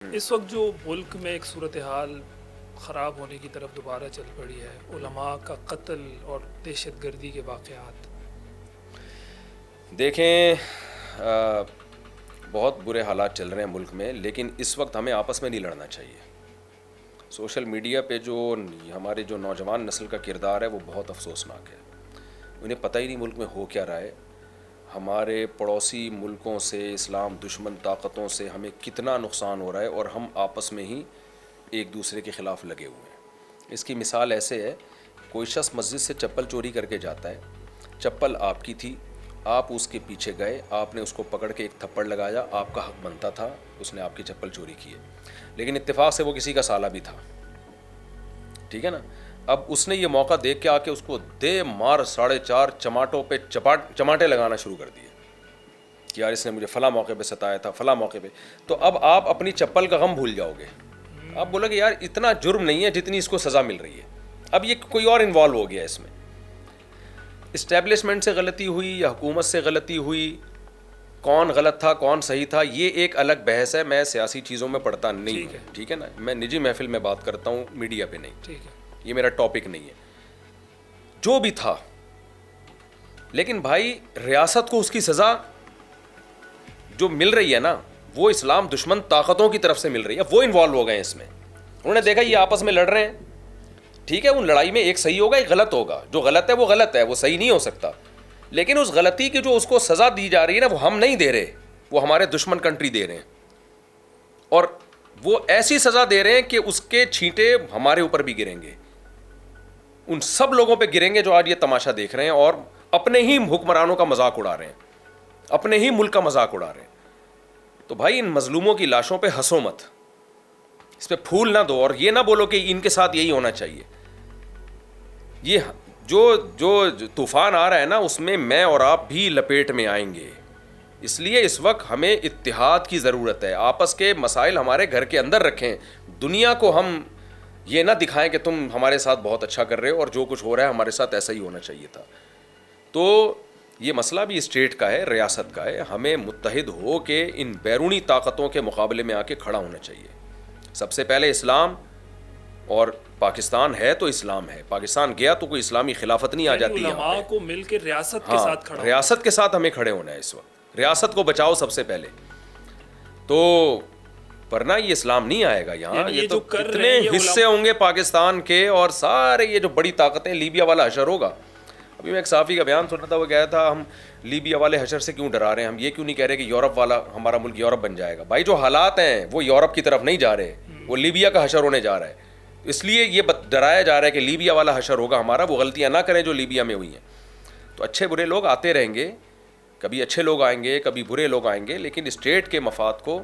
اس وقت جو ملک میں ایک صورتحال خراب ہونے کی طرف دوبارہ چل پڑی ہے، علماء کا قتل اور دہشت گردی کے واقعات، دیکھیں بہت برے حالات چل رہے ہیں ملک میں، لیکن اس وقت ہمیں آپس میں نہیں لڑنا چاہیے. سوشل میڈیا پہ جو ہمارے جو نوجوان نسل کا کردار ہے وہ بہت افسوسناک ہے. انہیں پتہ ہی نہیں ملک میں ہو کیا رہا ہے. ہمارے پڑوسی ملکوں سے، اسلام دشمن طاقتوں سے ہمیں کتنا نقصان ہو رہا ہے، اور ہم آپس میں ہی ایک دوسرے کے خلاف لگے ہوئے ہیں. اس کی مثال ایسے ہے، کوئی شخص مسجد سے چپل چوری کر کے جاتا ہے، چپل آپ کی تھی، آپ اس کے پیچھے گئے، آپ نے اس کو پکڑ کے ایک تھپڑ لگایا، آپ کا حق بنتا تھا، اس نے آپ کی چپل چوری کی ہے، لیکن اتفاق سے وہ کسی کا سالہ بھی تھا، ٹھیک ہے نا. اب اس نے یہ موقع دیکھ کے آ کے اس کو دے مار 4.5 چماٹوں پہ چماٹے لگانا شروع کر دیے کہ یار اس نے مجھے فلاں موقع پہ ستایا تھا، فلاں موقع پہ. تو اب آپ اپنی چپل کا غم بھول جاؤ گے. آپ بولو گے یار اتنا جرم نہیں ہے جتنی اس کو سزا مل رہی ہے. اب یہ کوئی اور انوالو ہو گیا اس میں. اسٹیبلشمنٹ سے غلطی ہوئی یا حکومت سے غلطی ہوئی، کون غلط تھا کون صحیح تھا یہ ایک الگ بحث ہے. میں سیاسی چیزوں میں پڑھتا نہیں ہوں، ٹھیک ہے نا. میں نجی محفل میں بات کرتا ہوں، میڈیا پہ نہیں. ٹھیک ہے، یہ میرا ٹاپک نہیں ہے. جو بھی تھا، لیکن بھائی ریاست کو اس کی سزا جو مل رہی ہے نا، وہ اسلام دشمن طاقتوں کی طرف سے مل رہی ہے. وہ انوالو ہو گئے ہیں اس میں. انہوں نے دیکھا یہ آپس میں لڑ رہے ہیں، ٹھیک ہے، ان لڑائی میں ایک صحیح ہوگا ایک غلط ہوگا. جو غلط ہے وہ غلط ہے، وہ صحیح نہیں ہو سکتا. لیکن اس غلطی کی جو اس کو سزا دی جا رہی ہے نا، وہ ہم نہیں دے رہے، وہ ہمارے دشمن کنٹری دے رہے ہیں. اور وہ ایسی سزا دے رہے ہیں کہ اس کے چھینٹے ہمارے اوپر بھی گریں گے، ان سب لوگوں پہ گریں گے جو آج یہ تماشا دیکھ رہے ہیں اور اپنے ہی حکمرانوں کا مذاق اڑا رہے ہیں، اپنے ہی ملک کا مذاق اڑا رہے ہیں. تو بھائی ان مظلوموں کی لاشوں پہ ہنسو مت، اس پہ پھول نہ دو، اور یہ نہ بولو کہ ان کے ساتھ یہی ہونا چاہیے. یہ جو طوفان آ رہا ہے نا، اس میں اور آپ بھی لپیٹ میں آئیں گے. اس لیے اس وقت ہمیں اتحاد کی ضرورت ہے. آپس کے مسائل ہمارے گھر کے اندر رکھیں. دنیا کو ہم یہ نہ دکھائیں کہ تم ہمارے ساتھ بہت اچھا کر رہے ہو اور جو کچھ ہو رہا ہے ہمارے ساتھ ایسا ہی ہونا چاہیے تھا. تو یہ مسئلہ بھی اسٹیٹ کا ہے، ریاست کا ہے. ہمیں متحد ہو کے ان بیرونی طاقتوں کے مقابلے میں آ کے کھڑا ہونا چاہیے. سب سے پہلے اسلام، اور پاکستان ہے تو اسلام ہے. پاکستان گیا تو کوئی اسلامی خلافت نہیں آ جاتی ہے. علماء کو مل کے ریاست کے ساتھ کھڑا ریاست کے ساتھ ہمیں کھڑے ہونا ہے. اس وقت ریاست کو بچاؤ سب سے پہلے. تو ورنہ یہ اسلام نہیں آئے گا یہاں. یہ تو کتنے حصے ہوں گے پاکستان کے، اور سارے یہ جو بڑی طاقتیں، لیبیا والا حشر ہوگا. ابھی میں ایک صحافی کا بیان سن رہا تھا، وہ کہا تھا ہم لیبیا والے حشر سے کیوں ڈرا رہے ہیں، ہم یہ کیوں نہیں کہہ رہے کہ یورپ والا ہمارا ملک یورپ بن جائے گا. بھائی جو حالات ہیں وہ یورپ کی طرف نہیں جا رہے، وہ لیبیا کا حشر ہونے جا رہا ہے. اس لیے یہ ڈرایا جا رہا ہے کہ لیبیا والا حشر ہوگا ہمارا. وہ غلطیاں نہ کریں جو لیبیا میں ہوئی ہیں. تو اچھے برے لوگ آتے رہیں گے، کبھی اچھے لوگ آئیں گے کبھی برے لوگ آئیں گے، لیکن اسٹیٹ کے مفاد کو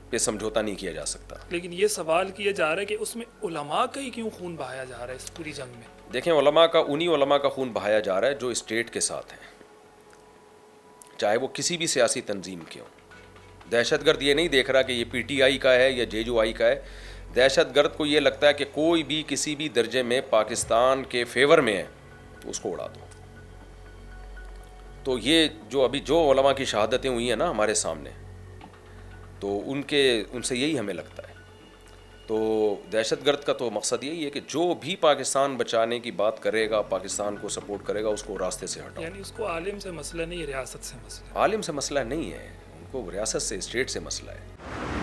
پہ سمجھوتا نہیں کیا جا سکتا. لیکن یہ سوال کیا جا رہا ہے کہ اس میں علماء کا ہی کیوں خون بہایا جا رہا ہے اس پوری جنگ میں؟ دیکھیں انہی علماء کا خون بہایا جا رہا ہے جو اسٹیٹ کے ساتھ ہیں، چاہے وہ کسی بھی سیاسی تنظیم کے ہوں. دہشت گرد یہ نہیں دیکھ رہا کہ یہ پی ٹی آئی کا ہے یا جے جو آئی کا ہے. دہشت گرد کو یہ لگتا ہے کہ کوئی بھی کسی بھی درجے میں پاکستان کے فیور میں ہے تو اس کو اڑا دو. تو یہ جو ابھی جو علماء کی شہادتیں ہوئی ہیں نا ہمارے سامنے، تو ان سے یہی ہمیں لگتا ہے. تو دہشت گرد کا تو مقصد یہی ہے کہ جو بھی پاکستان بچانے کی بات کرے گا، پاکستان کو سپورٹ کرے گا، اس کو راستے سے ہٹاؤ. یعنی اس کو عالم سے مسئلہ نہیں، ریاست سے مسئلہ. عالم سے مسئلہ نہیں ہے، ان کو ریاست سے، اسٹیٹ سے مسئلہ ہے.